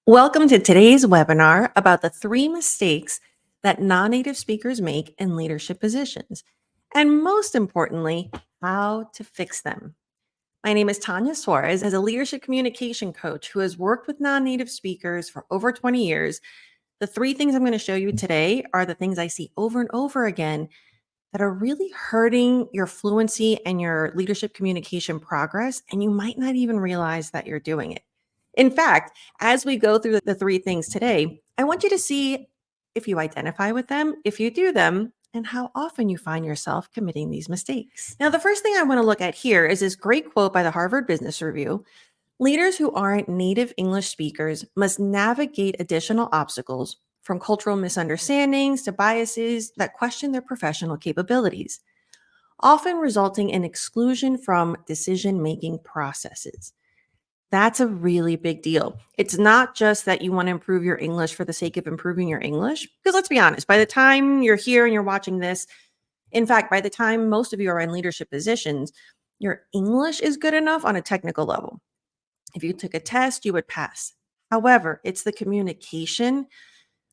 Welcome to today's webinar about the 3 mistakes that non-native speakers make in leadership positions, and most importantly, how to fix them. My name is Tanya Suarez, as a leadership communication coach who has worked with non-native speakers for over 20 years. The 3 things I'm going to show you today are the things I see over and over again that are really hurting your fluency and your leadership communication progress, and you might not even realize that you're doing it. In fact, as we go through the 3 things today, I want you to see if you identify with them, if you do them, and how often you find yourself committing these mistakes. Now, the first thing I want to look at here is this great quote by the Harvard Business Review. Leaders who aren't native English speakers must navigate additional obstacles, from cultural misunderstandings to biases that question their professional capabilities, often resulting in exclusion from decision-making processes. That's a really big deal. It's not just that you want to improve your English for the sake of improving your English, because let's be honest, by the time you're here and you're watching this, in fact, by the time most of you are in leadership positions, your English is good enough on a technical level. If you took a test, you would pass. However, it's the communication,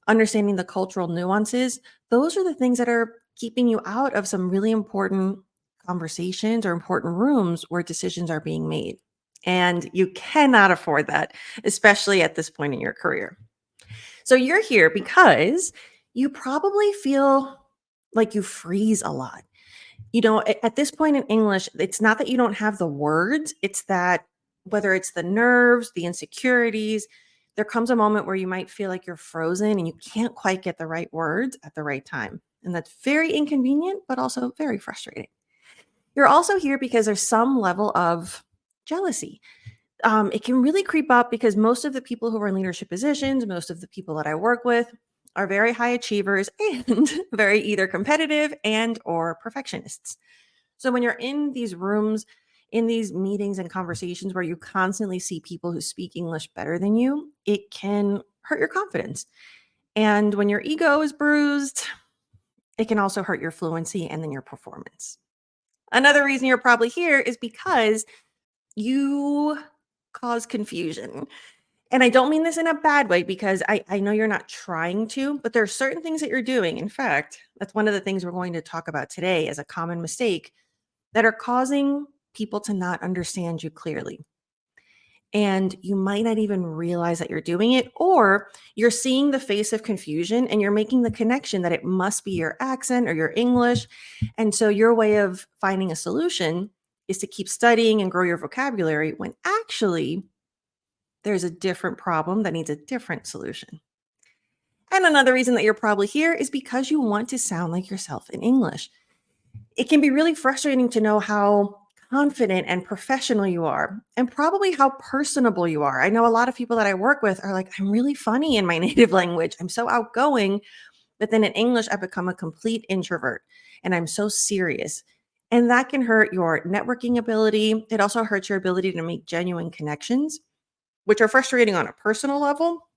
understanding the cultural nuances. Those are the things that are keeping you out of some really important conversations or important rooms where decisions are being made. And you cannot afford that, especially at this point in your career. So you're here because you probably feel like you freeze a lot. At this point in English, it's not that you don't have the words, it's that whether it's the nerves, the insecurities, there comes a moment where you might feel like you're frozen and you can't quite get the right words at the right time. And that's very inconvenient, but also very frustrating. You're also here because there's some level of jealousy. It can really creep up because most of the people who are in leadership positions, most of the people that I work with are very high achievers and very either competitive and or perfectionists. So when you're in these rooms, in these meetings and conversations where you constantly see people who speak English better than you, it can hurt your confidence. And when your ego is bruised, it can also hurt your fluency and then your performance. Another reason you're probably here is because you cause confusion. And I don't mean this in a bad way, because I know you're not trying to, but there are certain things that you're doing. In fact, that's one of the things we're going to talk about today as a common mistake that are causing people to not understand you clearly. And you might not even realize that you're doing it, or you're seeing the face of confusion and you're making the connection that it must be your accent or your English. And so your way of finding a solution is to keep studying and grow your vocabulary, when actually there's a different problem that needs a different solution. And another reason that you're probably here is because you want to sound like yourself in English. It can be really frustrating to know how confident and professional you are, and probably how personable you are. I know a lot of people that I work with are like, I'm really funny in my native language. I'm so outgoing, but then in English, I become a complete introvert and I'm so serious. And that can hurt your networking ability. It also hurts your ability to make genuine connections, which are frustrating on a personal level,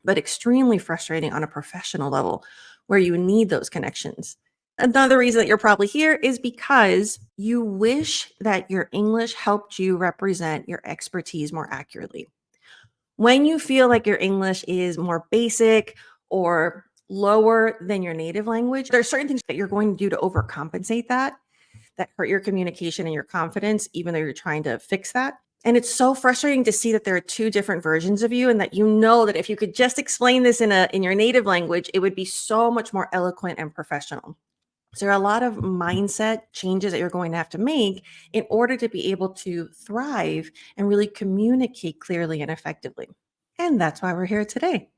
but extremely frustrating on a professional level where you need those connections. Another reason that you're probably here is because you wish that your English helped you represent your expertise more accurately. When you feel like your English is more basic or lower than your native language, there are certain things that you're going to do to overcompensate that hurt your communication and your confidence, even though you're trying to fix that. And it's so frustrating to see that there are 2 different versions of you, and that you know that if you could just explain this in your native language, it would be so much more eloquent and professional. So there are a lot of mindset changes that you're going to have to make in order to be able to thrive and really communicate clearly and effectively. And that's why we're here today.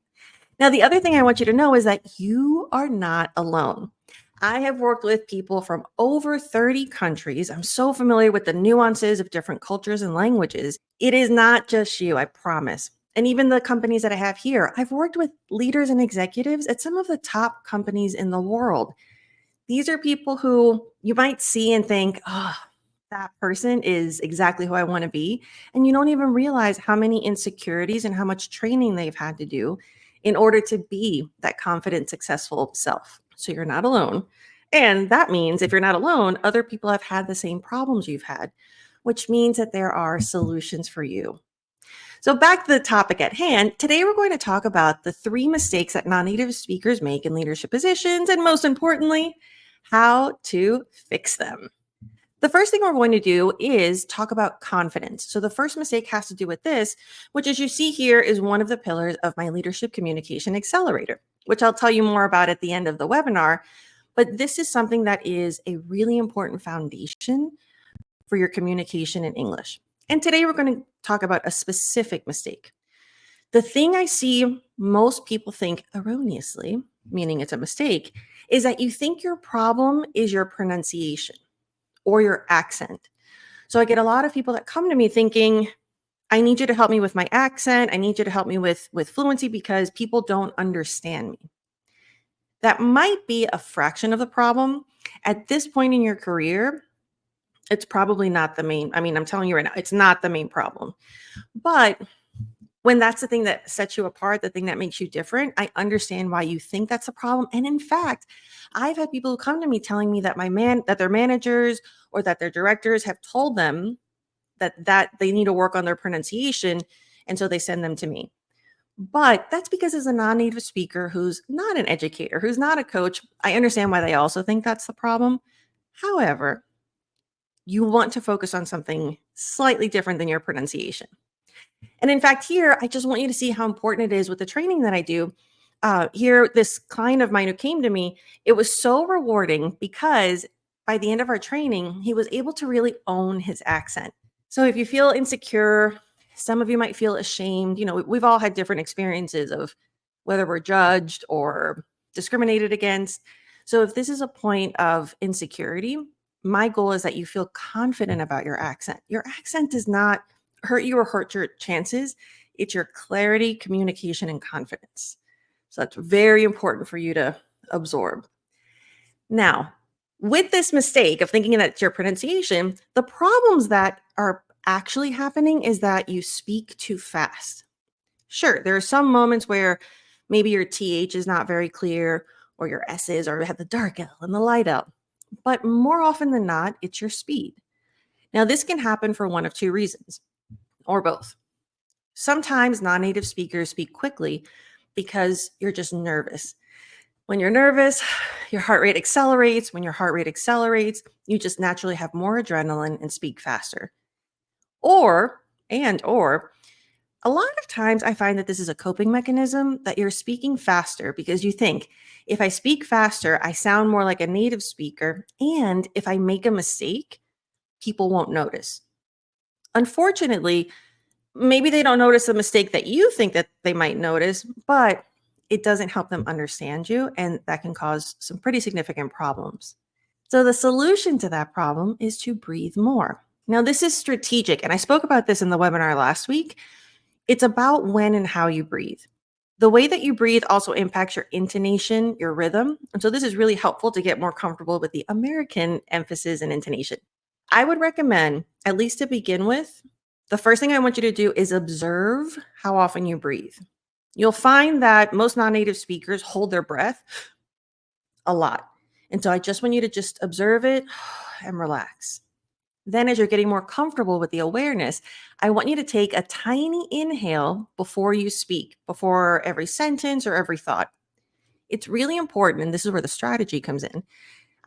Now, the other thing I want you to know is that you are not alone. I have worked with people from over 30 countries. I'm so familiar with the nuances of different cultures and languages. It is not just you, I promise. And even the companies that I have here, I've worked with leaders and executives at some of the top companies in the world. These are people who you might see and think, oh, that person is exactly who I want to be. And you don't even realize how many insecurities and how much training they've had to do in order to be that confident, successful self. So you're not alone. And that means if you're not alone, other people have had the same problems you've had, which means that there are solutions for you. So, back to the topic at hand. Today, we're going to talk about the three mistakes that non native speakers make in leadership positions, and most importantly, how to fix them. The first thing we're going to do is talk about confidence. So, the first mistake has to do with this, which, as you see here, is one of the pillars of my leadership communication accelerator, which I'll tell you more about at the end of the webinar. But this is something that is a really important foundation for your communication in English. And today we're going to talk about a specific mistake. The thing I see most people think erroneously, meaning it's a mistake, is that you think your problem is your pronunciation or your accent. So I get a lot of people that come to me thinking, I need you to help me with my accent. I need you to help me with fluency because people don't understand me. That might be a fraction of the problem. At this point in your career, it's probably not the main. I mean, I'm telling you right now, it's not the main problem. But when that's the thing that sets you apart, the thing that makes you different, I understand why you think that's a problem. And in fact, I've had people who come to me telling me that that their managers or that their directors have told them that they need to work on their pronunciation, and so they send them to me. But that's because as a non-native speaker who's not an educator, who's not a coach, I understand why they also think that's the problem. However, you want to focus on something slightly different than your pronunciation. And in fact, here, I just want you to see how important it is with the training that I do. Here, this client of mine who came to me, it was so rewarding because by the end of our training, he was able to really own his accent. So if you feel insecure, some of you might feel ashamed. You know, we've all had different experiences of whether we're judged or discriminated against. So if this is a point of insecurity, my goal is that you feel confident about your accent. Your accent does not hurt you or hurt your chances. It's your clarity, communication, and confidence. So that's very important for you to absorb. Now, with this mistake of thinking that it's your pronunciation, the problems that are actually happening is that you speak too fast. Sure, there are some moments where maybe your TH is not very clear or your S's or have the dark L and the light L. But more often than not, it's your speed. Now, this can happen for one of two reasons, or both. Sometimes non-native speakers speak quickly because you're just nervous. When you're nervous, your heart rate accelerates. When your heart rate accelerates, you just naturally have more adrenaline and speak faster. Or a lot of times I find that this is a coping mechanism that you're speaking faster because you think, if I speak faster, I sound more like a native speaker. And if I make a mistake, people won't notice. Unfortunately, maybe they don't notice the mistake that you think that they might notice, but it doesn't help them understand you, and that can cause some pretty significant problems. So the solution to that problem is to breathe more. Now, this is strategic, and I spoke about this in the webinar last week. It's about when and how you breathe. The way that you breathe also impacts your intonation, your rhythm. And so this is really helpful to get more comfortable with the American emphasis and intonation. I would recommend, at least to begin with, the first thing I want you to do is observe how often you breathe. You'll find that most non-native speakers hold their breath a lot. And so I just want you to just observe it and relax. Then as you're getting more comfortable with the awareness, I want you to take a tiny inhale before you speak, before every sentence or every thought. It's really important, and this is where the strategy comes in.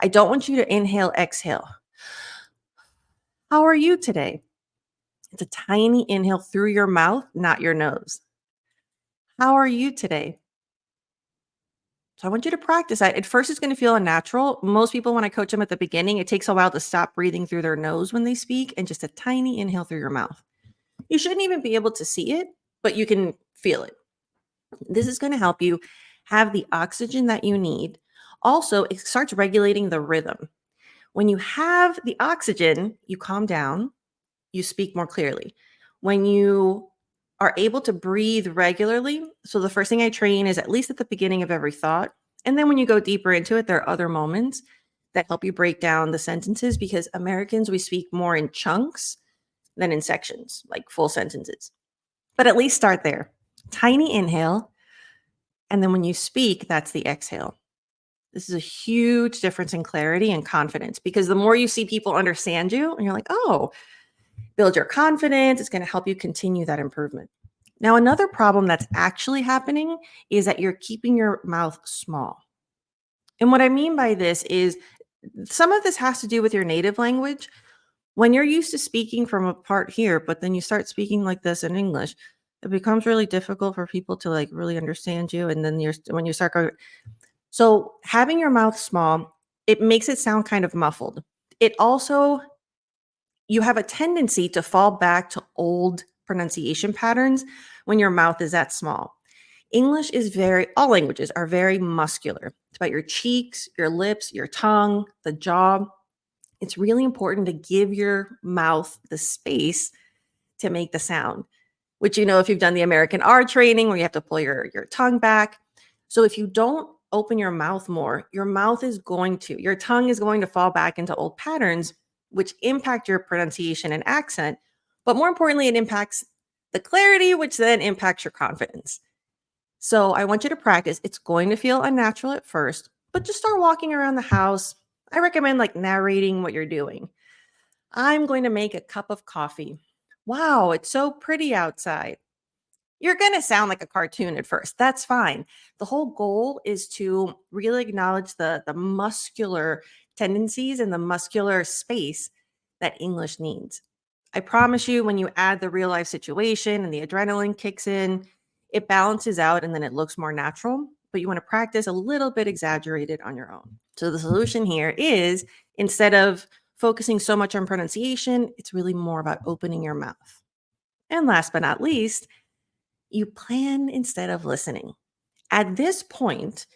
I don't want you to inhale, exhale. How are you today? It's a tiny inhale through your mouth, not your nose. How are you today? So I want you to practice that. At first, it's going to feel unnatural. Most people, when I coach them at the beginning, it takes a while to stop breathing through their nose when they speak and just a tiny inhale through your mouth. You shouldn't even be able to see it, but you can feel it. This is going to help you have the oxygen that you need. Also, it starts regulating the rhythm. When you have the oxygen, you calm down, you speak more clearly. When you are able to breathe regularly, so the first thing I train is at least at the beginning of every thought. And then when you go deeper into it, there are other moments that help you break down the sentences because Americans, we speak more in chunks than in sections, like full sentences. But at least start there. Tiny inhale. And then when you speak, that's the exhale. This is a huge difference in clarity and confidence because the more you see people understand you and you're like, oh, build your confidence. It's going to help you continue that improvement. Now, another problem that's actually happening is that you're keeping your mouth small. And what I mean by this is some of this has to do with your native language. When you're used to speaking from a part here, but then you start speaking like this in English, it becomes really difficult for people to like really understand you. And then when you start going, so having your mouth small, it makes it sound kind of muffled. It also, you have a tendency to fall back to old pronunciation patterns when your mouth is that small. English is all languages are very muscular. It's about your cheeks, your lips, your tongue, the jaw. It's really important to give your mouth the space to make the sound, which, if you've done the American R training where you have to pull your tongue back. So if you don't open your mouth more, your tongue is going to fall back into old patterns, which impact your pronunciation and accent. But more importantly, it impacts the clarity, which then impacts your confidence. So I want you to practice. It's going to feel unnatural at first, but just start walking around the house. I recommend like narrating what you're doing. I'm going to make a cup of coffee. Wow, it's so pretty outside. You're going to sound like a cartoon at first. That's fine. The whole goal is to really acknowledge the muscular tendencies and the muscular space that English needs. I promise you, when you add the real life situation and the adrenaline kicks in, it balances out and then it looks more natural. But you want to practice a little bit exaggerated on your own. So the solution here is, instead of focusing so much on pronunciation, it's really more about opening your mouth. And last but not least, you plan instead of listening. At this point,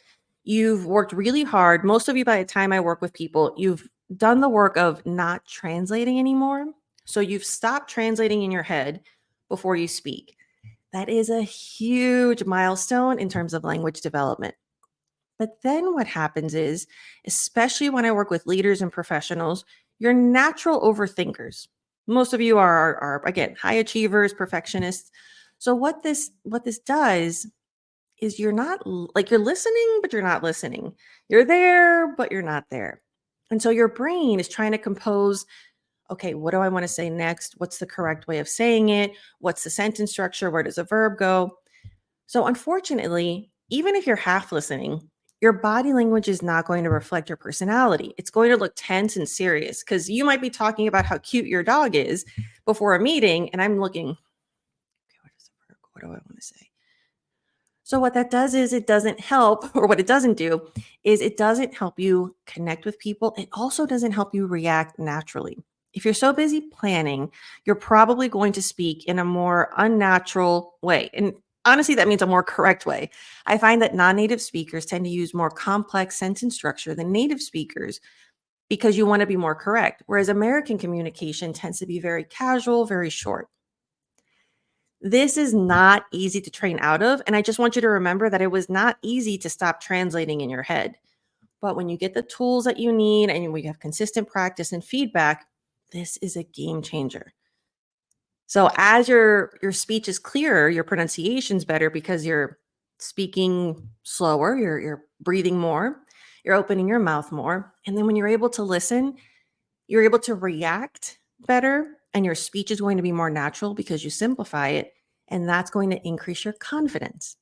you've worked really hard. Most of you, by the time I work with people, you've done the work of not translating anymore. So you've stopped translating in your head before you speak. That is a huge milestone in terms of language development. But then what happens is, especially when I work with leaders and professionals, you're natural overthinkers. Most of you are again, high achievers, perfectionists. So what this does is, you're listening, but you're not listening. You're there, but you're not there. And so your brain is trying to compose, okay, what do I want to say next? What's the correct way of saying it? What's the sentence structure? Where does a verb go? So, unfortunately, even if you're half listening, your body language is not going to reflect your personality. It's going to look tense and serious because you might be talking about how cute your dog is before a meeting, and I'm looking, okay, what do I want to say? So, what that does is, it doesn't help, or what it doesn't do is, it doesn't help you connect with people. It also doesn't help you react naturally. If you're so busy planning, you're probably going to speak in a more unnatural way. And honestly, that means a more correct way. I find that non native speakers tend to use more complex sentence structure than native speakers because you want to be more correct. Whereas American communication tends to be very casual, very short. This is not easy to train out of. And I just want you to remember that it was not easy to stop translating in your head. But when you get the tools that you need and we have consistent practice and feedback, this is a game changer. So as your speech is clearer, your pronunciation's better because you're speaking slower, you're breathing more, you're opening your mouth more. And then when you're able to listen, you're able to react better, and your speech is going to be more natural because you simplify it. And that's going to increase your confidence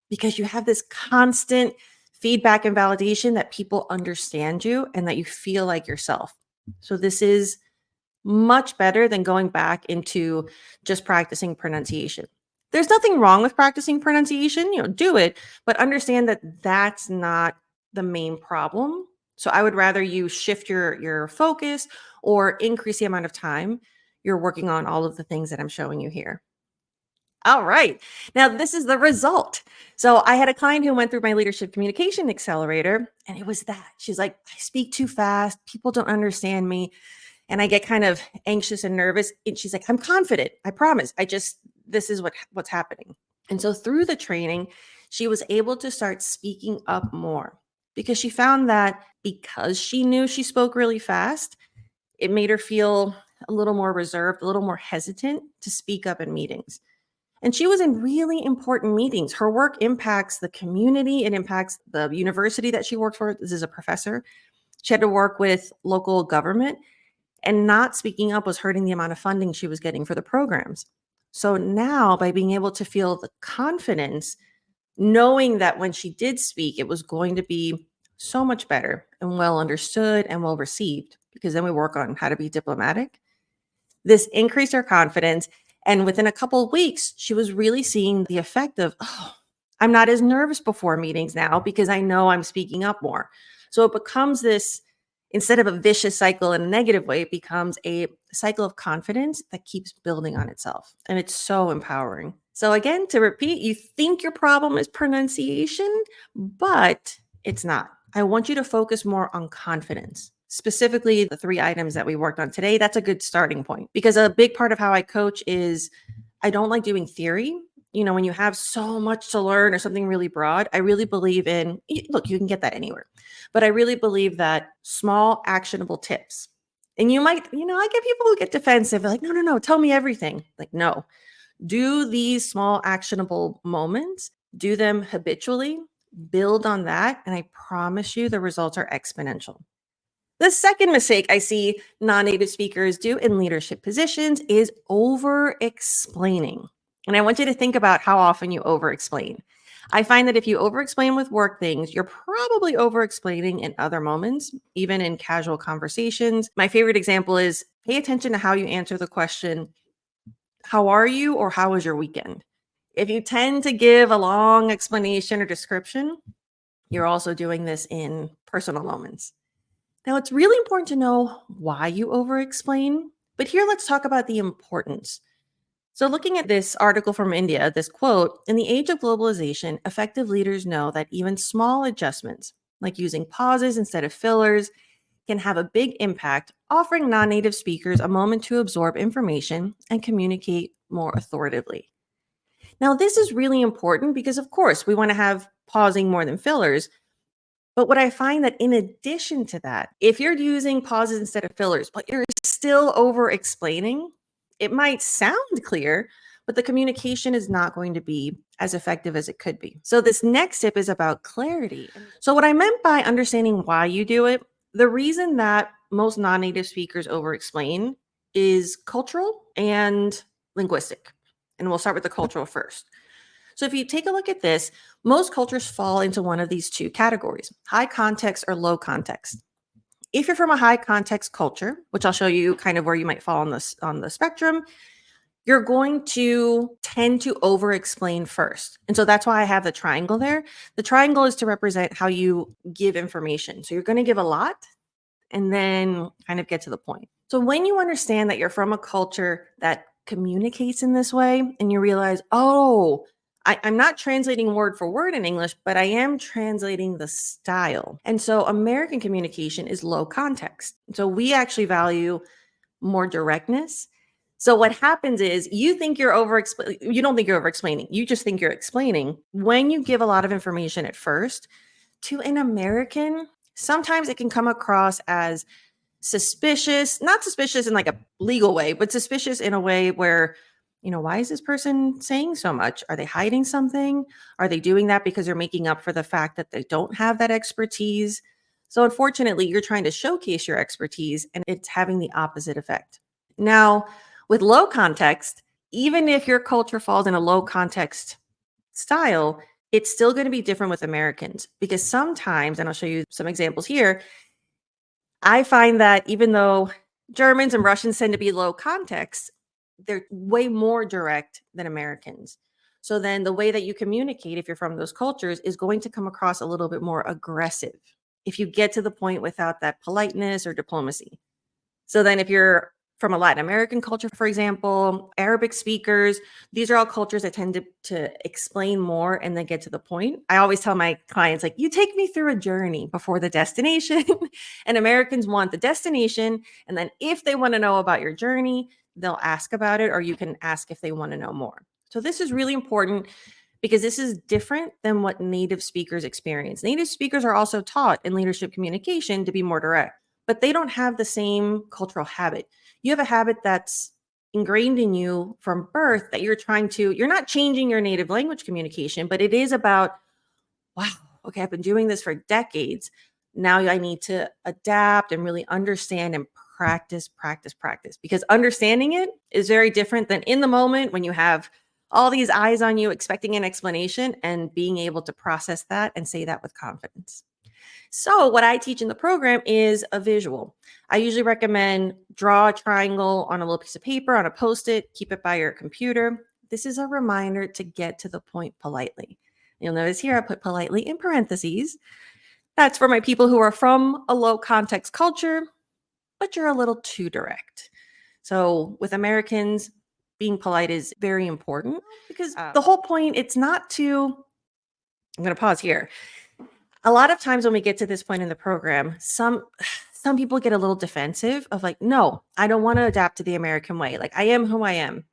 because you have this constant feedback and validation that people understand you and that you feel like yourself. So, this is much better than going back into just practicing pronunciation. There's nothing wrong with practicing pronunciation, do it, but understand that that's not the main problem. So I would rather you shift your focus or increase the amount of time you're working on all of the things that I'm showing you here. All right. Now, this is the result. So, I had a client who went through my leadership communication accelerator, and it was that. She's like, I speak too fast. People don't understand me. And I get kind of anxious and nervous. And she's like, I'm confident. I promise. This is what's happening. And so through the training, she was able to start speaking up more because she found that because she knew she spoke really fast, it made her feel a little more reserved, a little more hesitant to speak up in meetings. And she was in really important meetings. Her work impacts the community, it impacts the university that she worked for. This is a professor. She had to work with local government, and not speaking up was hurting the amount of funding she was getting for the programs. So now, by being able to feel the confidence, knowing that when she did speak, it was going to be so much better and well understood and well received, because then we work on how to be diplomatic. This increased her confidence. And within a couple of weeks, she was really seeing the effect of, oh, I'm not as nervous before meetings now because I know I'm speaking up more. So it becomes this, instead of a vicious cycle in a negative way, it becomes a cycle of confidence that keeps building on itself. And it's so empowering. So, again, to repeat, you think your problem is pronunciation, but it's not. I want you to focus more on confidence. Specifically, the 3 items that we worked on today, that's a good starting point, because a big part of how I coach is I don't like doing theory. When you have so much to learn or something really broad, I really believe in, look, you can get that anywhere, but I really believe that small actionable tips. And you might, I get people who get defensive. They're like, no, no, no, tell me everything. Like, no, do these small actionable moments, do them habitually, build on that. And I promise you the results are exponential. The second mistake I see non-native speakers do in leadership positions is over-explaining. And I want you to think about how often you over-explain. I find that if you over-explain with work things, you're probably over-explaining in other moments, even in casual conversations. My favorite example is pay attention to how you answer the question, how are you, or how was your weekend? If you tend to give a long explanation or description, you're also doing this in personal moments. Now, it's really important to know why you over explain, but here let's talk about the importance. So, looking at this article from India, this quote, in the age of globalization, effective leaders know that even small adjustments, like using pauses instead of fillers, can have a big impact, offering non native speakers a moment to absorb information and communicate more authoritatively. Now, this is really important because, of course, we want to have pausing more than fillers. But what I find that in addition to that, if you're using pauses instead of fillers, but you're still over explaining, it might sound clear, but the communication is not going to be as effective as it could be. So, this next tip is about clarity. So, what I meant by understanding why you do it, the reason that most non native speakers over explain is cultural and linguistic. And we'll start with the cultural first. So if you take a look at this, most cultures fall into one of these 2 categories, high context or low context. If you're from a high context culture, which I'll show you kind of where you might fall on the spectrum, you're going to tend to over explain first. And so that's why I have the triangle there. The triangle is to represent how you give information. So you're going to give a lot and then kind of get to the point. So when you understand that you're from a culture that communicates in this way and you realize, oh, I'm not translating word for word in English, but I am translating the style. And so American communication is low context. So we actually value more directness. So what happens is you think you're you don't think you're over explaining. You just think you're explaining. When you give a lot of information at first to an American, sometimes it can come across as suspicious, not suspicious in like a legal way, but suspicious in a way where, why is this person saying so much? Are they hiding something? Are they doing that because they're making up for the fact that they don't have that expertise? So, unfortunately, you're trying to showcase your expertise and it's having the opposite effect. Now, with low context, even if your culture falls in a low context style, it's still going to be different with Americans because sometimes, and I'll show you some examples here, I find that even though Germans and Russians tend to be low context, they're way more direct than Americans. So then the way that you communicate, if you're from those cultures, is going to come across a little bit more aggressive if you get to the point without that politeness or diplomacy. So then if you're from a Latin American culture, for example, Arabic speakers, these are all cultures that tend to explain more and then get to the point. I always tell my clients, like, you take me through a journey before the destination. And Americans want the destination. And then if they want to know about your journey, they'll ask about it, or you can ask if they want to know more. So this is really important because this is different than what native speakers experience. Native speakers are also taught in leadership communication to be more direct, but they don't have the same cultural habit. You have a habit that's ingrained in you from birth that you're not changing your native language communication, but it is about, wow, okay, I've been doing this for decades. Now I need to adapt and really understand and practice, practice, practice, because understanding it is very different than in the moment when you have all these eyes on you expecting an explanation and being able to process that and say that with confidence. So, what I teach in the program is a visual. I usually recommend draw a triangle on a little piece of paper, on a post it, keep it by your computer. This is a reminder to get to the point politely. You'll notice here I put politely in parentheses. That's for my people who are from a low context culture, but you're a little too direct. So, with Americans, being polite is very important because the whole point, it's not to, I'm going to pause here. A lot of times when we get to this point in the program, some people get a little defensive of like, no, I don't want to adapt to the American way. Like I am who I am.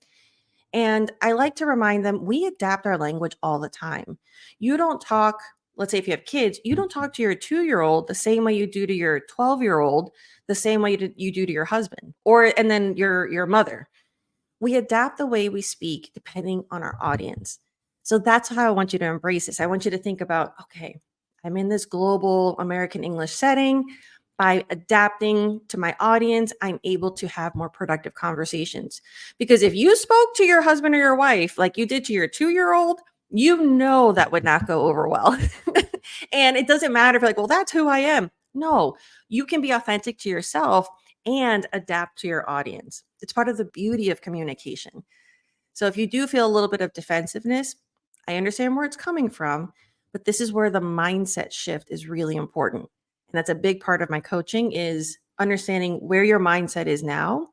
And I like to remind them we adapt our language all the time. You don't talk, let's say if you have kids, you don't talk to your 2-year-old the same way you do to your 12-year-old, the same way you do to your husband or and then your mother. We adapt the way we speak depending on our audience. So that's how I want you to embrace this. I want you to think about, okay, I'm in this global American English setting. By adapting to my audience, I'm able to have more productive conversations. Because if you spoke to your husband or your wife like you did to your 2-year-old, you know that would not go over well. And it doesn't matter if you're like, well, that's who I am. No, you can be authentic to yourself and adapt to your audience. It's part of the beauty of communication. So if you do feel a little bit of defensiveness, I understand where it's coming from, but this is where the mindset shift is really important. And that's a big part of my coaching is understanding where your mindset is now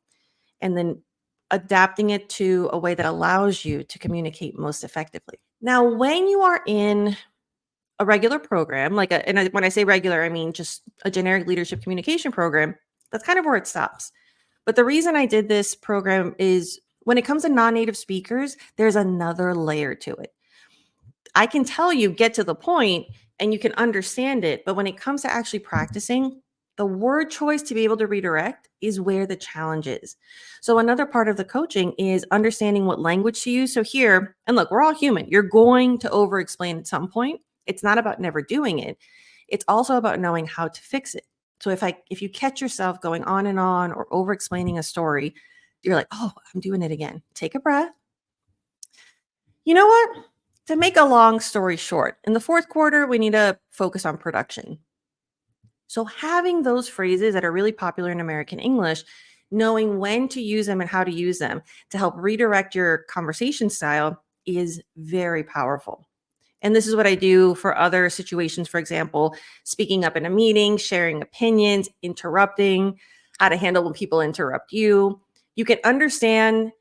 and then adapting it to a way that allows you to communicate most effectively. Now, when you are in a regular program, when I say regular, I mean just a generic leadership communication program, that's kind of where it stops. But the reason I did this program is when it comes to non-native speakers, there's another layer to it. I can tell you get to the point and you can understand it, but when it comes to actually practicing, the word choice to be able to redirect is where the challenge is. So another part of the coaching is understanding what language to use. So here, and look, we're all human. You're going to over explain at some point. It's not about never doing it. It's also about knowing how to fix it. So if you catch yourself going on or over explaining a story, you're like, "Oh, I'm doing it again." Take a breath. You know what? To make a long story short, in the fourth quarter, we need to focus on production. So having those phrases that are really popular in American English, knowing when to use them and how to use them to help redirect your conversation style is very powerful. And this is what I do for other situations, for example, speaking up in a meeting, sharing opinions, interrupting, how to handle when people interrupt you. You can understand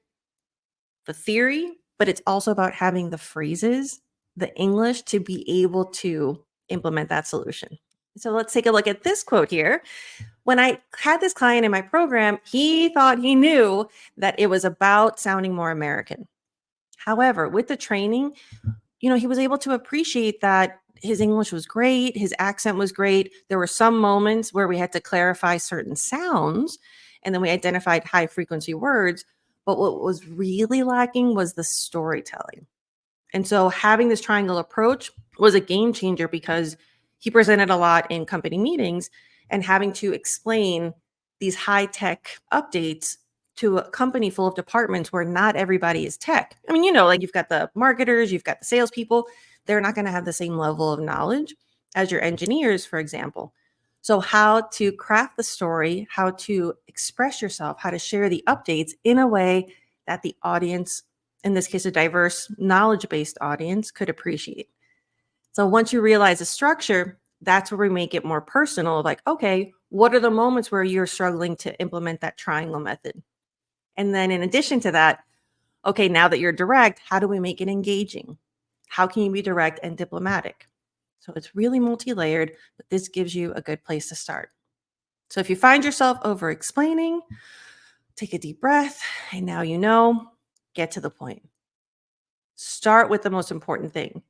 the theory, but it's also about having the phrases, the English to be able to implement that solution. So let's take a look at this quote here. When I had this client in my program, he thought he knew that it was about sounding more American. However, with the training, he was able to appreciate that his English was great, his accent was great. There were some moments where we had to clarify certain sounds, and then we identified high frequency words. But what was really lacking was the storytelling. And so having this triangle approach was a game changer because he presented a lot in company meetings and having to explain these high tech updates to a company full of departments where not everybody is tech. I mean, like you've got the marketers, you've got the salespeople. They're not going to have the same level of knowledge as your engineers, for example. So, how to craft the story, how to express yourself, how to share the updates in a way that the audience, in this case, a diverse, knowledge based audience, could appreciate. So, once you realize the structure, that's where we make it more personal. Like, okay, what are the moments where you're struggling to implement that triangle method? And then, in addition to that, okay, now that you're direct, how do we make it engaging? How can you be direct and diplomatic? So it's really multi-layered, but this gives you a good place to start. So if you find yourself over explaining, take a deep breath, and now get to the point. Start with the most important thing.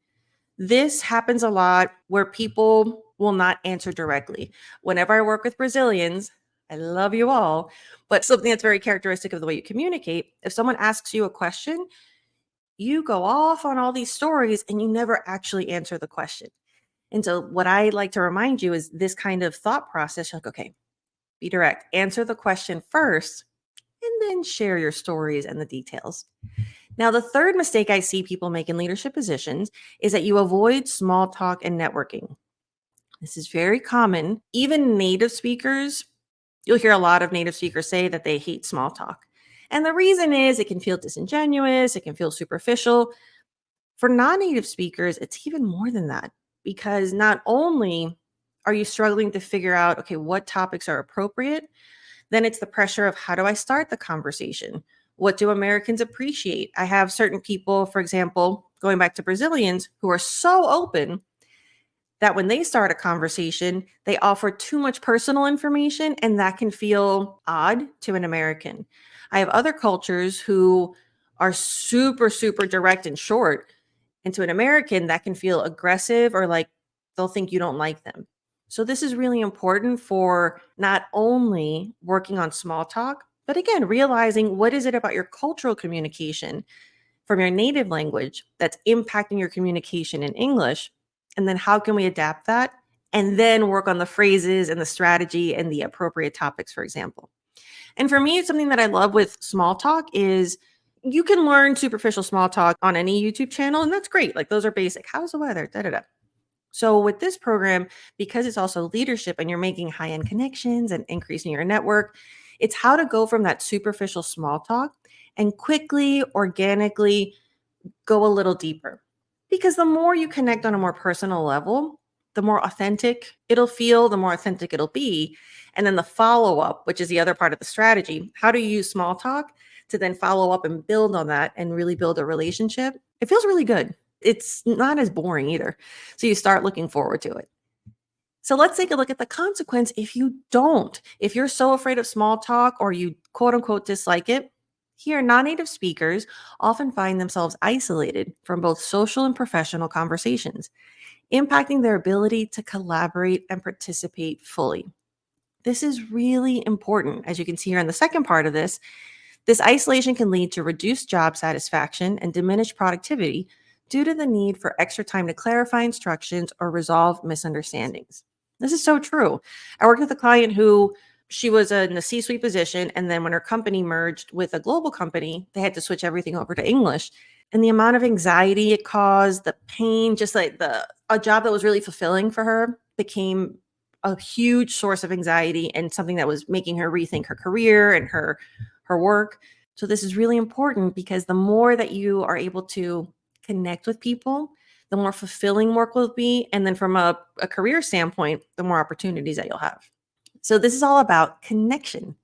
This happens a lot where people will not answer directly. Whenever I work with Brazilians, I love you all, but something that's very characteristic of the way you communicate, if someone asks you a question, you go off on all these stories and you never actually answer the question. And so what I like to remind you is this kind of thought process. You're like, okay, Be direct. Answer the question first and then share your stories and the details. Now, the third mistake I see people make in leadership positions is that you avoid small talk and networking. This is very common. Even native speakers, you'll hear a lot of native speakers say that they hate small talk. And the reason is it can feel disingenuous, it can feel superficial. For non native speakers, it's even more than that because not only are you struggling to figure out, okay, what topics are appropriate, then it's the pressure of how do I start the conversation? What do Americans appreciate? I have certain people, for example, going back to Brazilians, who are so open that when they start a conversation, they offer too much personal information, and that can feel odd to an American. I have other cultures who are super, super direct and short. And to an American, that can feel aggressive or like they'll think you don't like them. So, this is really important for not only working on small talk, but again, realizing what is it about your cultural communication from your native language that's impacting your communication in English? And then how can we adapt that? And then work on the phrases and the strategy and the appropriate topics, for example. And for me, it's something that I love with small talk is you can learn superficial small talk on any YouTube channel, and that's great. Like those are basic. How's the weather? Da da da. So with this program, because it's also leadership and you're making high-end connections and increasing your network, it's how to go from that superficial small talk and quickly, organically go a little deeper. Because the more you connect on a more personal level, the more authentic it'll feel, the more authentic it'll be. And then the follow up, which is the other part of the strategy, how do you use small talk to then follow up and build on that and really build a relationship? It feels really good. It's not as boring either. So you start looking forward to it. So let's take a look at the consequence if you don't. If you're so afraid of small talk or you quote unquote dislike it, here non native speakers often find themselves isolated from both social and professional conversations, impacting their ability to collaborate and participate fully. This is really important. As you can see here in the second part of this isolation can lead to reduced job satisfaction and diminished productivity due to the need for extra time to clarify instructions or resolve misunderstandings. This is so true. I worked with a client who she was in a C-suite position, and then when her company merged with a global company, they had to switch everything over to English. And the amount of anxiety it caused, the pain, just like the a job that was really fulfilling for her became a huge source of anxiety and something that was making her rethink her career and her work. So this is really important because the more that you are able to connect with people, the more fulfilling work will be. And then from a career standpoint, the more opportunities that you'll have. So this is all about connection.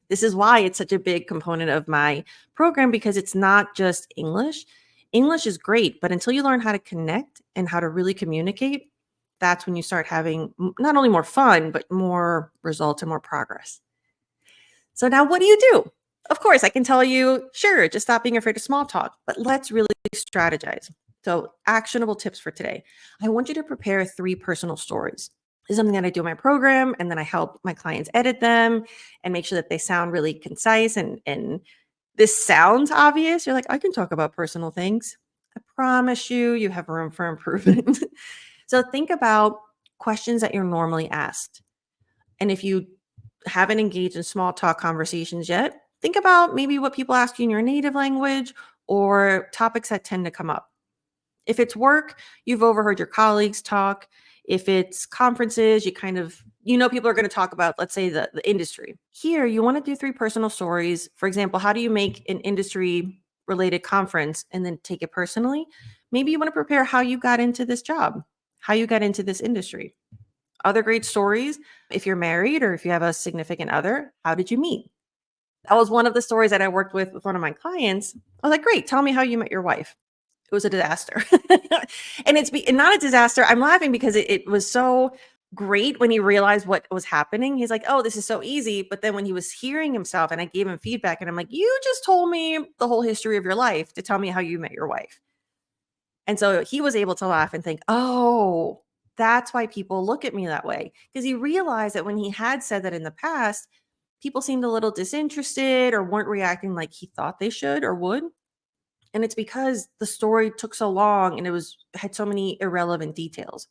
This is why it's such a big component of my program because it's not just English. English is great, but until you learn how to connect and how to really communicate, that's when you start having not only more fun, but more results and more progress. So now what do you do? Of course, I can tell you, sure, just stop being afraid of small talk, but let's really strategize. So, actionable tips for today. I want you to prepare 3 personal stories. This is something that I do in my program, and then I help my clients edit them and make sure that they sound really concise. And this sounds obvious. You're like, I can talk about personal things. I promise you, you have room for improvement. So, think about questions that you're normally asked. And if you haven't engaged in small talk conversations yet, think about maybe what people ask you in your native language or topics that tend to come up. If it's work, you've overheard your colleagues talk. If it's conferences, people are going to talk about, let's say, the industry. Here, you want to do 3 personal stories. For example, how do you make an industry related conference and then take it personally? Maybe you want to prepare how you got into this job, how you got into this industry. Other great stories, if you're married or if you have a significant other, how did you meet? That was one of the stories that I worked with one of my clients. I was like, great, tell me how you met your wife. It was a disaster. And not a disaster. I'm laughing because it was so great when he realized what was happening. He's like, oh, this is so easy. But then when he was hearing himself and I gave him feedback and I'm like, you just told me the whole history of your life to tell me how you met your wife. And so he was able to laugh and think, oh, that's why people look at me that way. Because he realized that when he had said that in the past, people seemed a little disinterested or weren't reacting like he thought they should or would. And it's because the story took so long and had so many irrelevant details.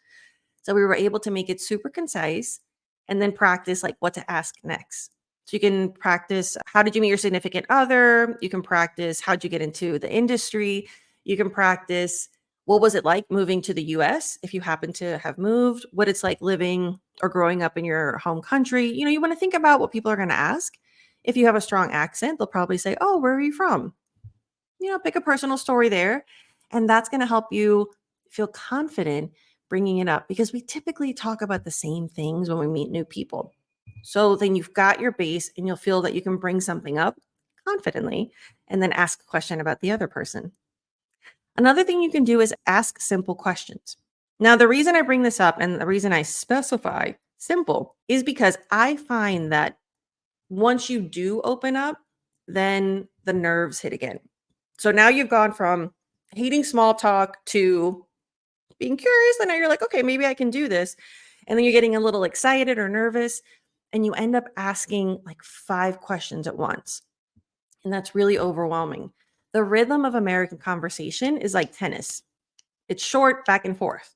So we were able to make it super concise and then practice like what to ask next. So you can practice how did you meet your significant other? You can practice how'd you get into the industry? You can practice what was it like moving to the US if you happen to have moved, what it's like living or growing up in your home country. You want to think about what people are going to ask. If you have a strong accent, they'll probably say, "Oh, where are you from?" Pick a personal story there. And that's going to help you feel confident bringing it up because we typically talk about the same things when we meet new people. So then you've got your base and you'll feel that you can bring something up confidently and then ask a question about the other person. Another thing you can do is ask simple questions. Now, the reason I bring this up and the reason I specify simple is because I find that once you do open up, then the nerves hit again. So now you've gone from hating small talk to being curious. And now you're like, okay, maybe I can do this. And then you're getting a little excited or nervous. And you end up asking like 5 questions at once. And that's really overwhelming. The rhythm of American conversation is like tennis, it's short, back and forth.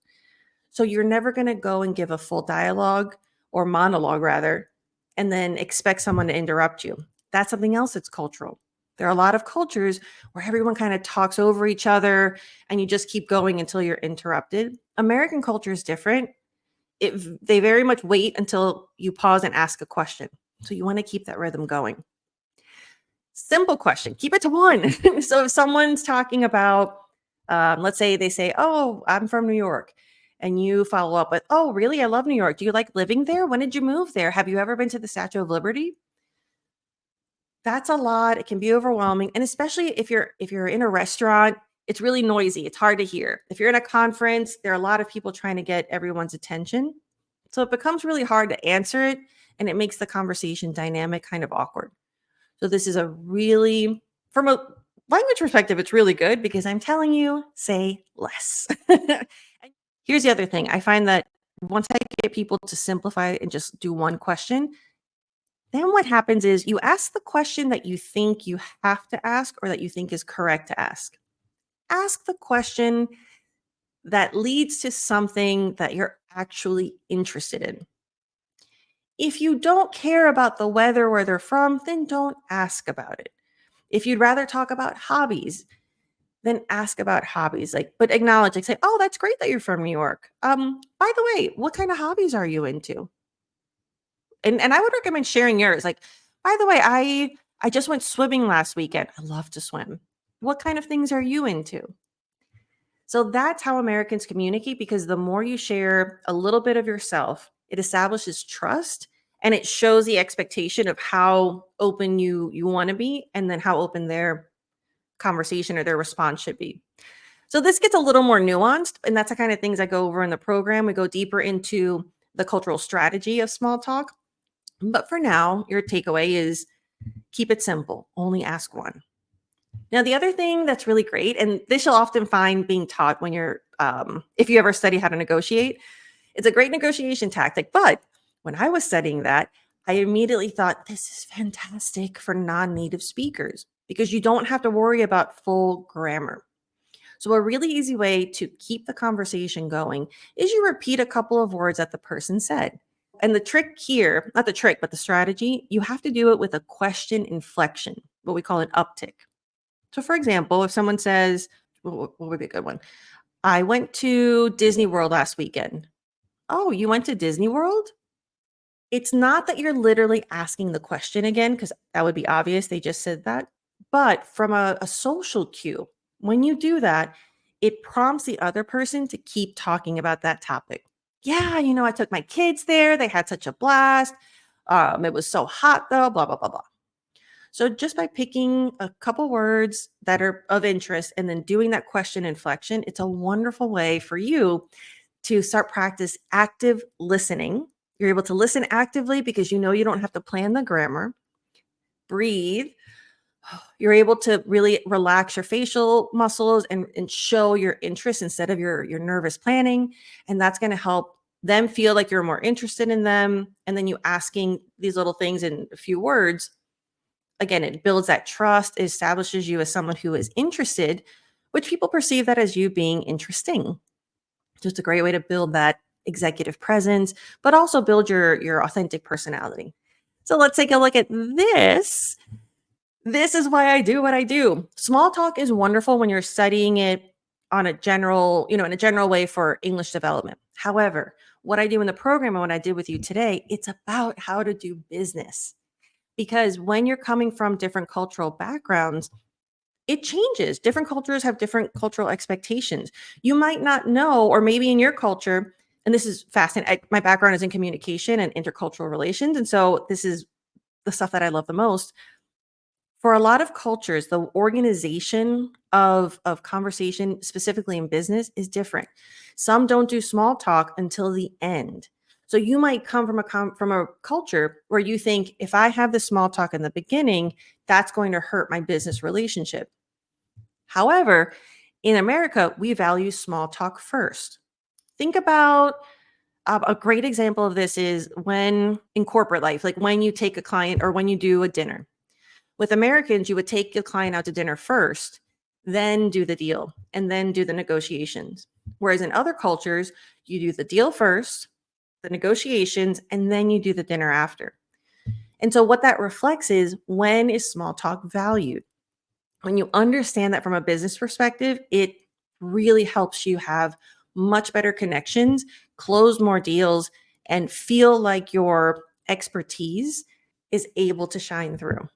So you're never going to go and give a full dialogue or monologue, rather, and then expect someone to interrupt you. That's something else that's cultural. There are a lot of cultures where everyone kind of talks over each other and you just keep going until you're interrupted. American culture is different. They very much wait until you pause and ask a question. So you want to keep that rhythm going. Simple question, keep it to one. So if someone's talking about, let's say they say, "Oh, I'm from New York." And you follow up with, "Oh, really? I love New York. Do you like living there? When did you move there? Have you ever been to the Statue of Liberty?" That's a lot. It can be overwhelming. And especially if you're in a restaurant, it's really noisy. It's hard to hear. If you're in a conference, there are a lot of people trying to get everyone's attention. So it becomes really hard to answer it and it makes the conversation dynamic kind of awkward. So this is a really, from a language perspective, it's really good because I'm telling you, say less. And here's the other thing. I find that once I get people to simplify it and just do one question, then what happens is you ask the question that you think you have to ask or that you think is correct to ask. Ask the question that leads to something that you're actually interested in. If you don't care about the weather where they're from, then don't ask about it. If you'd rather talk about hobbies, then ask about hobbies. Like, but acknowledge, like say, "Oh, that's great that you're from New York. By the way, what kind of hobbies are you into?" And I would recommend sharing yours. Like, by the way, I just went swimming last weekend. I love to swim. What kind of things are you into? So that's how Americans communicate because the more you share a little bit of yourself, it establishes trust and it shows the expectation of how open you want to be and then how open their conversation or their response should be. So this gets a little more nuanced and that's the kind of things I go over in the program. We go deeper into the cultural strategy of small talk. But for now, your takeaway is keep it simple, only ask one. Now, the other thing that's really great, and this you'll often find being taught when if you ever study how to negotiate, it's a great negotiation tactic. But when I was studying that, I immediately thought this is fantastic for non native speakers because you don't have to worry about full grammar. So, a really easy way to keep the conversation going is you repeat a couple of words that the person said. And the trick here, not the trick, but the strategy, you have to do it with a question inflection, what we call an uptick. So, for example, if someone says, what would be a good one? "I went to Disney World last weekend." "Oh, you went to Disney World?" It's not that you're literally asking the question again, because that would be obvious. They just said that. But from a social cue, when you do that, it prompts the other person to keep talking about that topic. "Yeah, I took my kids there. They had such a blast. It was so hot though, blah, blah, blah, blah." So just by picking a couple words that are of interest and then doing that question inflection, it's a wonderful way for you to start practice active listening. You're able to listen actively because you don't have to plan the grammar. Breathe. You're able to really relax your facial muscles and show your interest instead of your nervous planning. And that's going to help them feel like you're more interested in them. And then you asking these little things in a few words. Again, it builds that trust, it establishes you as someone who is interested, which people perceive that as you being interesting. Just a great way to build that executive presence, but also build your authentic personality. So let's take a look at this. This is why I do what I do. Small talk is wonderful when you're studying it on a general, in a general way for English development. However, what I do in the program and what I did with you today, it's about how to do business. Because when you're coming from different cultural backgrounds, it changes. Different cultures have different cultural expectations. You might not know, or maybe in your culture, and this is fascinating. My background is in communication and intercultural relations. And so this is the stuff that I love the most. For a lot of cultures, the organization of conversation, specifically in business, is different. Some don't do small talk until the end. So you might come from from a culture where you think if I have the small talk in the beginning, that's going to hurt my business relationship. However, in America, we value small talk first. Think about a great example of this is when in corporate life, like when you take a client or when you do a dinner. With Americans, you would take your client out to dinner first, then do the deal, and then do the negotiations. Whereas in other cultures, you do the deal first, the negotiations, and then you do the dinner after. And so, what that reflects is when is small talk valued? When you understand that from a business perspective, it really helps you have much better connections, close more deals, and feel like your expertise is able to shine through.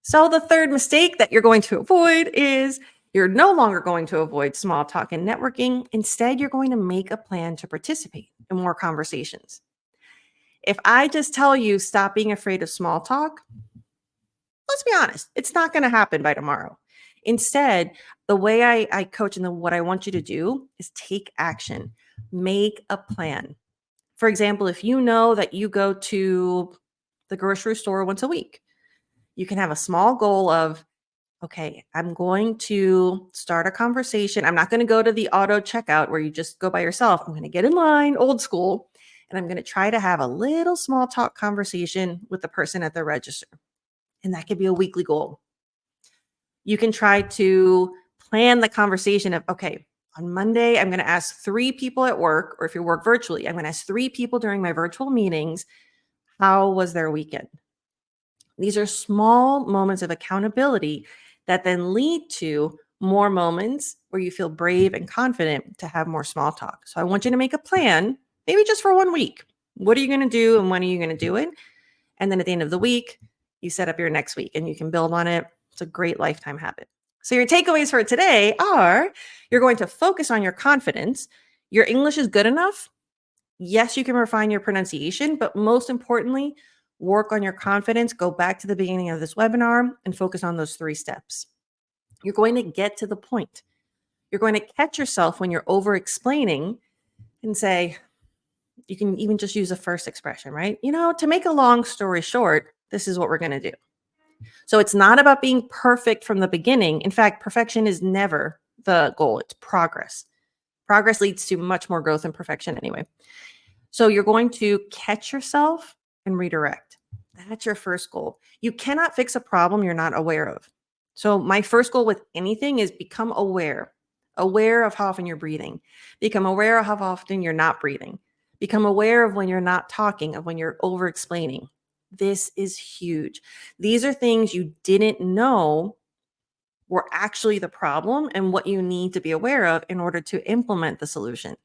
So, the third mistake that you're going to avoid is you're no longer going to avoid small talk and networking. Instead, you're going to make a plan to participate in more conversations. If I just tell you stop being afraid of small talk, let's be honest, it's not going to happen by tomorrow. Instead, the way I coach and what I want you to do is take action, make a plan. For example, if you know that you go to the grocery store once a week, you can have a small goal of, okay, I'm going to start a conversation. I'm not going to go to the auto checkout where you just go by yourself. I'm going to get in line, old school, and I'm going to try to have a little small talk conversation with the person at the register. And that could be a weekly goal. You can try to plan the conversation of, okay, on Monday, I'm going to ask 3 people at work, or if you work virtually, I'm going to ask 3 people during my virtual meetings, how was their weekend? These are small moments of accountability that then lead to more moments where you feel brave and confident to have more small talk. So I want you to make a plan, maybe just for 1 week. What are you going to do and when are you going to do it? And then at the end of the week, you set up your next week and you can build on it. It's a great lifetime habit. So your takeaways for today are you're going to focus on your confidence. Your English is good enough. Yes, you can refine your pronunciation, but most importantly, work on your confidence. Go back to the beginning of this webinar and focus on those 3 steps. You're going to get to the point. You're going to catch yourself when you're over explaining and say, you can even just use the first expression, right? To make a long story short, this is what we're going to do. So it's not about being perfect from the beginning. In fact, perfection is never the goal. It's progress. Progress leads to much more growth than perfection anyway. So you're going to catch yourself and redirect. That's your first goal. You cannot fix a problem you're not aware of. So my first goal with anything is become aware of how often you're breathing. Become aware of how often you're not breathing. Become aware of when you're not talking, of when you're over explaining. This is huge. These are things you didn't know were actually the problem and what you need to be aware of in order to implement the solution.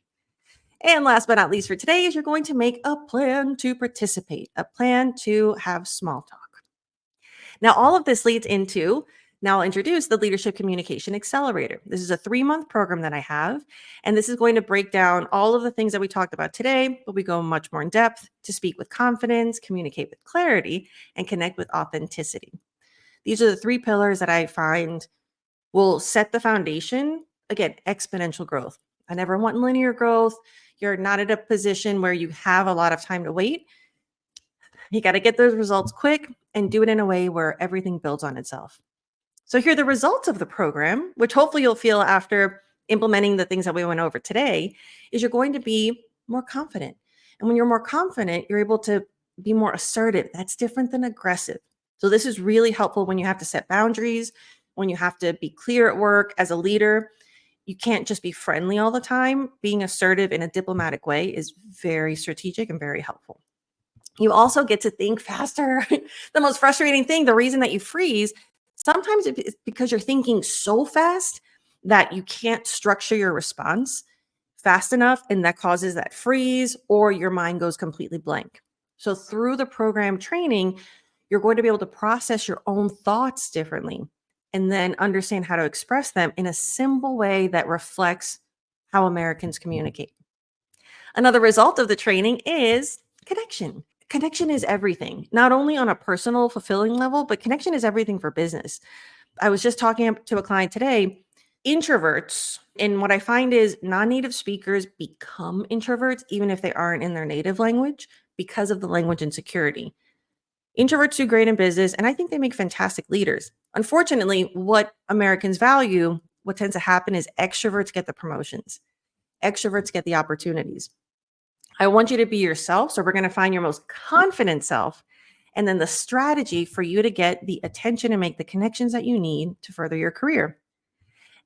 And last but not least for today is you're going to make a plan to participate, a plan to have small talk. Now, all of this leads into, now I'll introduce the Leadership Communication Accelerator. This is a 3-month program that I have, and this is going to break down all of the things that we talked about today, but we go much more in depth to speak with confidence, communicate with clarity, and connect with authenticity. These are the 3 pillars that I find will set the foundation, again, exponential growth. I never want linear growth. You're not at a position where you have a lot of time to wait. You got to get those results quick and do it in a way where everything builds on itself. So here are the results of the program, which hopefully you'll feel after implementing the things that we went over today, is you're going to be more confident. And when you're more confident, you're able to be more assertive. That's different than aggressive. So this is really helpful when you have to set boundaries, when you have to be clear at work as a leader. you can't just be friendly all the time. Being assertive in a diplomatic way is very strategic and very helpful. You also get to think faster. The most frustrating thing, the reason that you freeze, sometimes it's because you're thinking so fast that you can't structure your response fast enough, and that causes that freeze, or your mind goes completely blank. So, through the program training, you're going to be able to process your own thoughts differently and then understand how to express them in a simple way that reflects how Americans communicate. Another result of the training is connection. Connection is everything, not only on a personal, fulfilling level, but connection is everything for business. I was just talking to a client today, introverts, and what I find is non-native speakers become introverts even if they aren't in their native language because of the language insecurity. Introverts do great in business, and I think they make fantastic leaders. Unfortunately, what Americans value, what tends to happen is extroverts get the promotions, extroverts get the opportunities. I want you to be yourself. So we're going to find your most confident self and then the strategy for you to get the attention and make the connections that you need to further your career.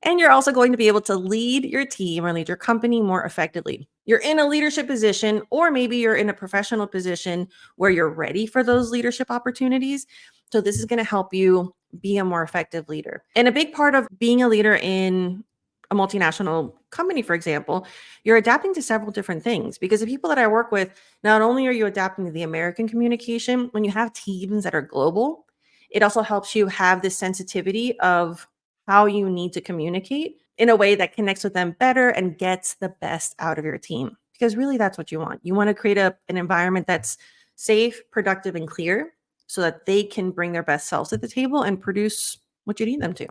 And you're also going to be able to lead your team or lead your company more effectively. You're in a leadership position, or maybe you're in a professional position where you're ready for those leadership opportunities. So, this is going to help you be a more effective leader. And a big part of being a leader in a multinational company, for example, you're adapting to several different things because the people that I work with, not only are you adapting to the American communication, when you have teams that are global, it also helps you have this sensitivity of how you need to communicate in a way that connects with them better and gets the best out of your team. Because really, that's what you want. You want to create an environment that's safe, productive, and clear so that they can bring their best selves to the table and produce what you need them to.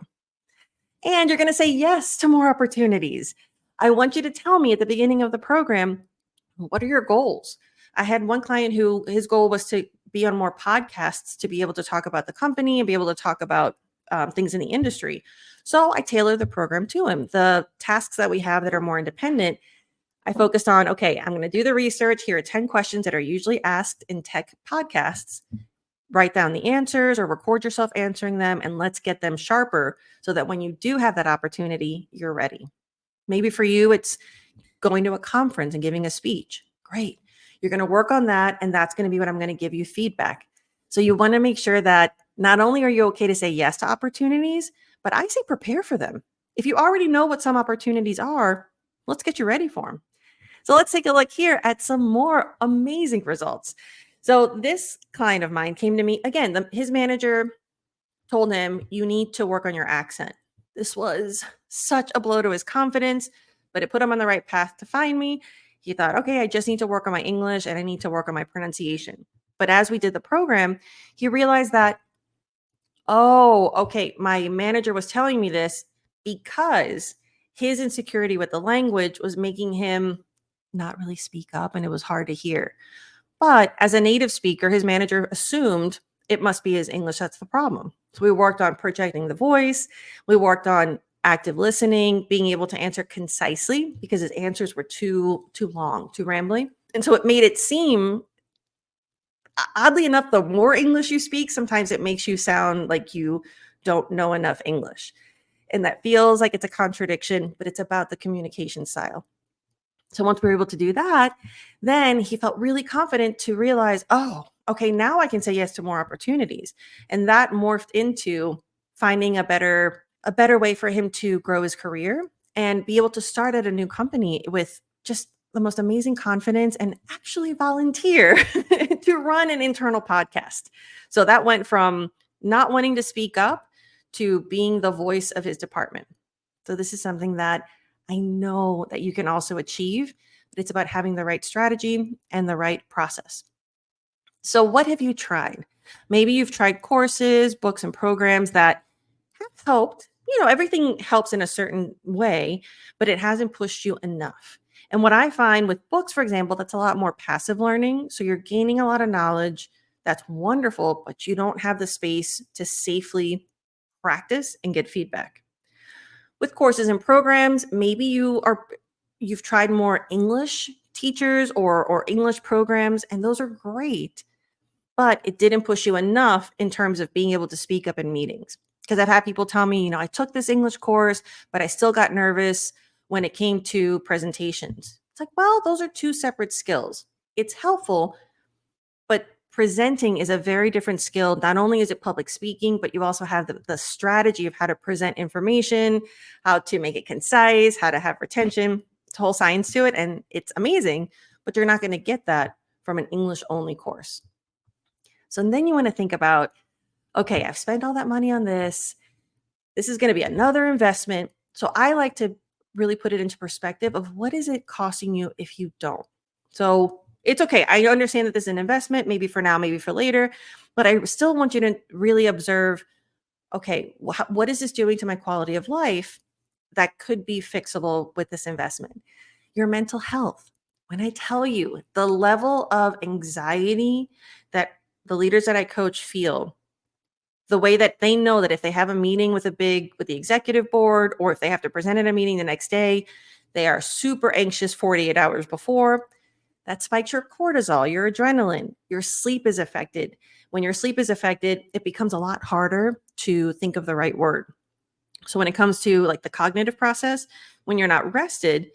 And you're going to say yes to more opportunities. I want you to tell me at the beginning of the program, what are your goals? I had one client who his goal was to be on more podcasts to be able to talk about the company and be able to talk about things in the industry. So I tailor the program to him. The tasks that we have that are more independent, I focused on, okay, I'm going to do the research. Here are 10 questions that are usually asked in tech podcasts. Write down the answers or record yourself answering them, and let's get them sharper so that when you do have that opportunity, you're ready. Maybe for you, it's going to a conference and giving a speech. Great. You're going to work on that, and that's going to be what I'm going to give you feedback. So you want to make sure that not only are you okay to say yes to opportunities, but I say prepare for them. If you already know what some opportunities are, let's get you ready for them. So let's take a look here at some more amazing results. So this client of mine came to me again. His manager told him, you need to work on your accent. This was such a blow to his confidence, but it put him on the right path to find me. He thought, okay, I just need to work on my English and I need to work on my pronunciation. But as we did the program, he realized that, oh, okay, my manager was telling me this because his insecurity with the language was making him not really speak up and it was hard to hear. But as a native speaker, his manager assumed it must be his English that's the problem. So we worked on projecting the voice. We worked on active listening, being able to answer concisely because his answers were too long, too rambling. And so it made it seem, oddly enough, the more English you speak, sometimes it makes you sound like you don't know enough English. And that feels like it's a contradiction, but it's about the communication style. So once we were able to do that, then he felt really confident to realize, oh, okay, now I can say yes to more opportunities. And that morphed into finding a better way for him to grow his career and be able to start at a new company with just the most amazing confidence and actually volunteer to run an internal podcast. So that went from not wanting to speak up to being the voice of his department. So this is something that I know that you can also achieve, but it's about having the right strategy and the right process. So, what have you tried? Maybe you've tried courses, books, and programs that have helped. Everything helps in a certain way, but it hasn't pushed you enough. And what I find with books, for example, that's a lot more passive learning. So, you're gaining a lot of knowledge. That's wonderful, but you don't have the space to safely practice and get feedback. With courses and programs, maybe you've tried more English teachers or English programs, and those are great, but it didn't push you enough in terms of being able to speak up in meetings. Because I've had people tell me, I took this English course, but I still got nervous when it came to presentations. It's like, well, those are two separate skills. It's helpful, but presenting is a very different skill. Not only is it public speaking, but you also have the strategy of how to present information, how to make it concise, how to have retention. It's a whole science to it, and it's amazing, but you're not going to get that from an English only course. So then you want to think about, okay, I've spent all that money on this. This is going to be another investment. So I like to really put it into perspective of what is it costing you if you don't. So it's okay. I understand that this is an investment, maybe for now, maybe for later, but I still want you to really observe, okay, what is this doing to my quality of life that could be fixable with this investment? Your mental health. When I tell you the level of anxiety that the leaders that I coach feel, the way that they know that if they have a meeting with the executive board, or if they have to present at a meeting the next day, they are super anxious 48 hours before. That spikes your cortisol, your adrenaline. Your sleep is affected. When your sleep is affected, it becomes a lot harder to think of the right word. So when it comes to like the cognitive process, when you're not rested,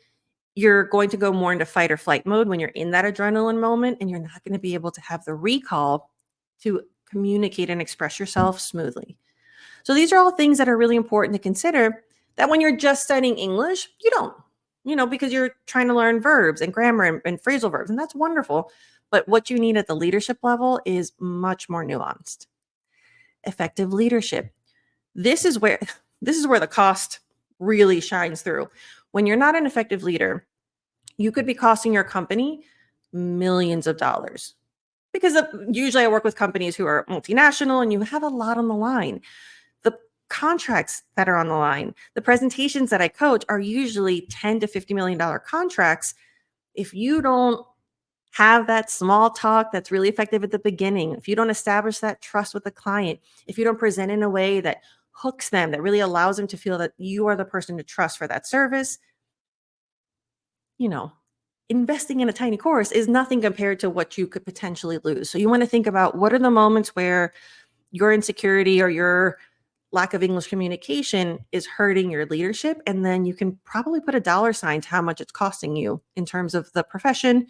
you're going to go more into fight or flight mode when you're in that adrenaline moment, and you're not going to be able to have the recall to communicate and express yourself smoothly. So these are all things that are really important to consider, that when you're just studying English, you don't, because you're trying to learn verbs and grammar and phrasal verbs, and that's wonderful. But what you need at the leadership level is much more nuanced. Effective leadership. This is where the cost really shines through. When you're not an effective leader, you could be costing your company millions of dollars, because usually I work with companies who are multinational and you have a lot on the line. The contracts that are on the line, the presentations that I coach are usually $10 to $50 million contracts. If you don't have that small talk that's really effective at the beginning, if you don't establish that trust with the client, if you don't present in a way that hooks them, that really allows them to feel that you are the person to trust for that service, you know, investing in a tiny course is nothing compared to what you could potentially lose. So you want to think about, what are the moments where your insecurity or your lack of English communication is hurting your leadership, and then you can probably put a dollar sign to how much it's costing you in terms of the profession.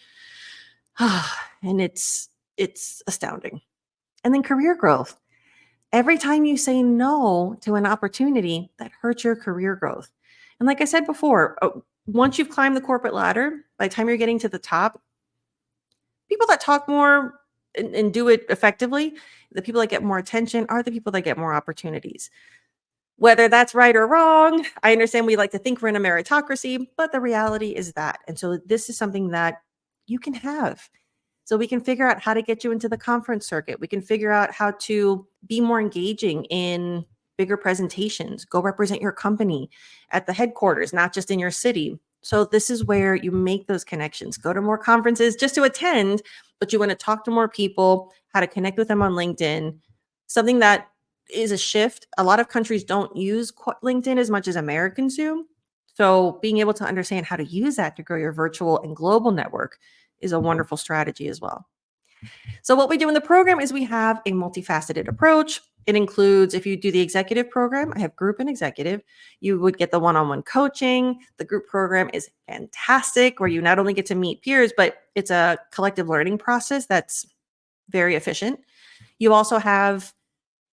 And it's astounding. And then career growth. Every time you say no to an opportunity, that hurts your career growth. And like I said before, once you've climbed the corporate ladder, by the time you're getting to the top, people that talk more and do it effectively, the people that get more attention are the people that get more opportunities. Whether that's right or wrong, I understand we like to think we're in a meritocracy, but the reality is that. And so this is something that you can have. So we can figure out how to get you into the conference circuit. We can figure out how to be more engaging in bigger presentations. Go represent your company at the headquarters, not just in your city. So this is where you make those connections. Go to more conferences just to attend, but you want to talk to more people, how to connect with them on LinkedIn. Something that is a shift. A lot of countries don't use LinkedIn as much as Americans do. So being able to understand how to use that to grow your virtual and global network is a wonderful strategy as well. So what we do in the program is we have a multifaceted approach. It includes, if you do the executive program, I have group and executive, you would get the one-on-one coaching. The group program is fantastic, where you not only get to meet peers, but it's a collective learning process that's very efficient. You also have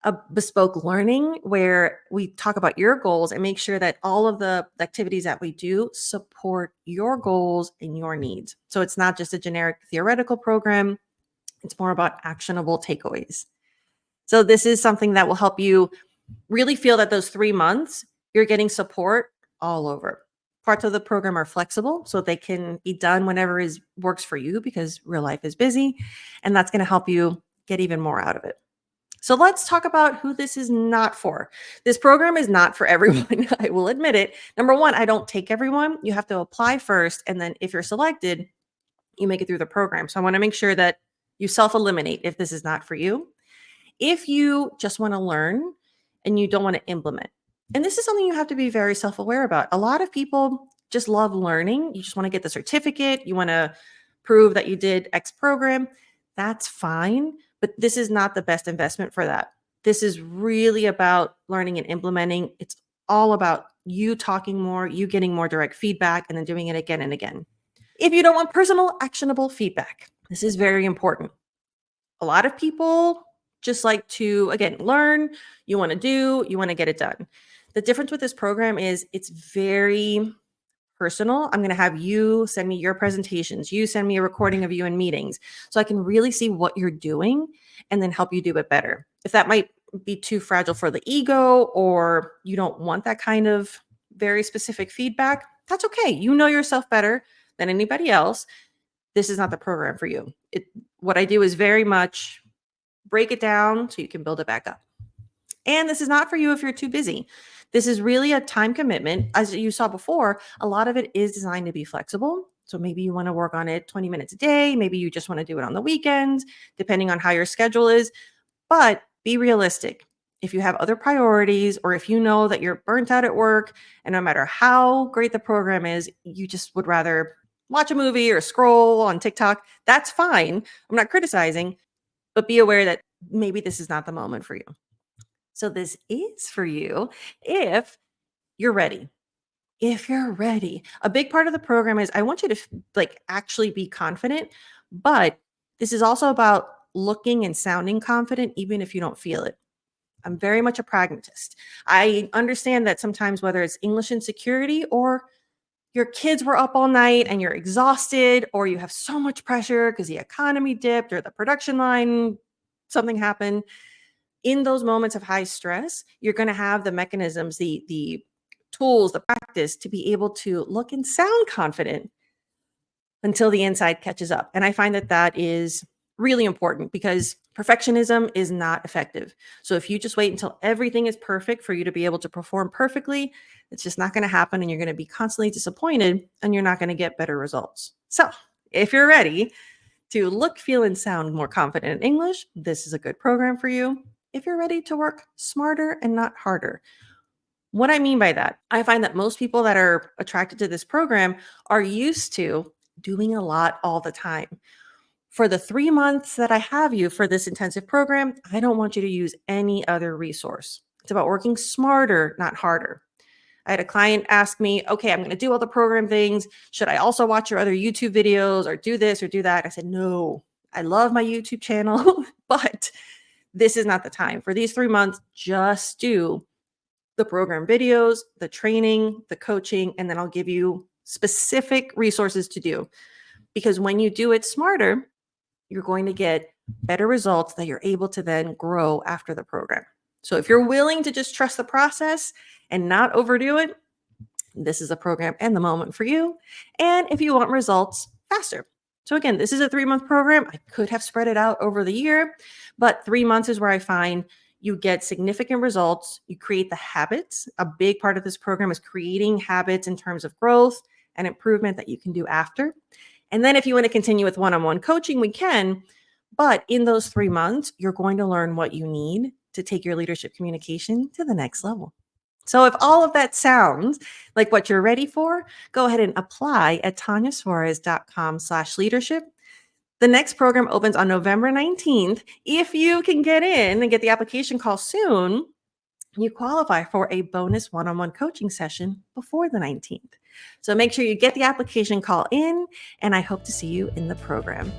a bespoke learning where we talk about your goals and make sure that all of the activities that we do support your goals and your needs. So it's not just a generic theoretical program, it's more about actionable takeaways. So this is something that will help you really feel that those 3 months, you're getting support all over. Parts of the program are flexible, so they can be done whenever works for you, because real life is busy, and that's going to help you get even more out of it. So let's talk about who this is not for. This program is not for everyone. I will admit it. Number one, I don't take everyone. You have to apply first. And then if you're selected, you make it through the program. So I want to make sure that you self-eliminate if this is not for you. If you just want to learn and you don't want to implement, and this is something you have to be very self-aware about. A lot of people just love learning. You just want to get the certificate. You want to prove that you did X program. That's fine, but this is not the best investment for that. This is really about learning and implementing. It's all about you talking more, you getting more direct feedback, and then doing it again and again. If you don't want personal, actionable feedback, this is very important. A lot of people just like to, again, learn, you want to do, you want to get it done. The difference with this program is it's very personal. I'm going to have you send me your presentations, you send me a recording of you in meetings so I can really see what you're doing and then help you do it better. If that might be too fragile for the ego or you don't want that kind of very specific feedback, that's okay. You know yourself better than anybody else. This is not the program for you. What I do is very much break it down so you can build it back up. And this is not for you if you're too busy. This is really a time commitment. As you saw before, a lot of it is designed to be flexible. So maybe you want to work on it 20 minutes a day. Maybe you just want to do it on the weekends, depending on how your schedule is. But be realistic. If you have other priorities, or if you know that you're burnt out at work, and no matter how great the program is, you just would rather watch a movie or scroll on TikTok, that's fine. I'm not criticizing, but be aware that maybe this is not the moment for you. So this is for you if you're ready. If you're ready. A big part of the program is I want you to actually be confident, but this is also about looking and sounding confident even if you don't feel it. I'm very much a pragmatist. I understand that sometimes whether it's English insecurity or your kids were up all night and you're exhausted or you have so much pressure because the economy dipped or the production line something happened, in those moments of high stress, you're going to have the mechanisms, the tools, the practice to be able to look and sound confident until the inside catches up. And I find that that is really important because perfectionism is not effective. So if you just wait until everything is perfect for you to be able to perform perfectly, it's just not going to happen and you're going to be constantly disappointed and you're not going to get better results. So if you're ready to look, feel, and sound more confident in English, this is a good program for you. If you're ready to work smarter and not harder. What I mean by that, I find that most people that are attracted to this program are used to doing a lot all the time. For the 3 months that I have you for this intensive program, I don't want you to use any other resource. It's about working smarter, not harder. I had a client ask me, okay, I'm going to do all the program things. Should I also watch your other YouTube videos or do this or do that? I said, no, I love my YouTube channel, but this is not the time. For these 3 months, just do the program videos, the training, the coaching, and then I'll give you specific resources to do. Because when you do it smarter, you're going to get better results that you're able to then grow after the program. So if you're willing to just trust the process and not overdo it, this is a program and the moment for you. And if you want results faster. So again, this is a 3-month program. I could have spread it out over the year, but 3 months is where I find you get significant results. You create the habits. A big part of this program is creating habits in terms of growth and improvement that you can do after. And then if you want to continue with one-on-one coaching, we can. But in those 3 months, you're going to learn what you need to take your leadership communication to the next level. So if all of that sounds like what you're ready for, go ahead and apply at tanyasuarez.com/leadership. The next program opens on November 19th. If you can get in and get the application call soon, you qualify for a bonus one-on-one coaching session before the 19th. So make sure you get the application call in, and I hope to see you in the program.